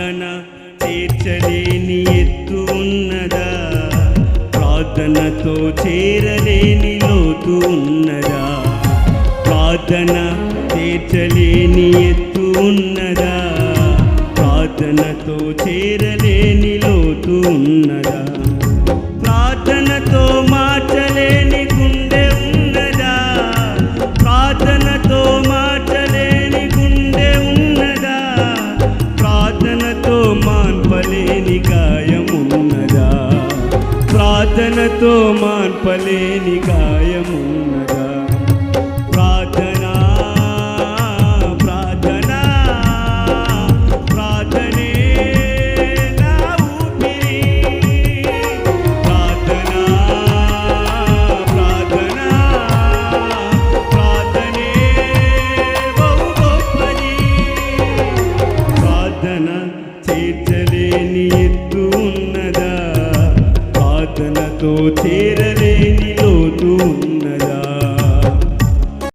ప్రార్థన తీర్చలేని ఎత్తు ఉన్నదా, ప్రార్థనతో చేరలేని లోతు ఉన్నదా, ప్రార్థన తీర్చలేని ఎత్తు ఉన్నదా, ప్రార్థనతో చేరలేని లోతు ఉన్నదా, ప్రార్థనతో మార్చలేని గుండె ఉన్నదా, ప్రార్థనతో మార్చలేని గుండె ఉన్నదా, ప్రార్థనతో మాన్పలేని గాయమున్నదా, ప్రార్థనతో మాన్పలేని గాయమున్నదా, ప్రార్థన ప్రార్థన ప్రార్థనే నా ఊపిరి, ప్రార్థన ప్రార్థన ప్రార్థనే బహు గొప్పది, ప్రార్థన చేర్చలేని ఎత్తు ఉన్నదా, ప్రార్థనతో చేరలేని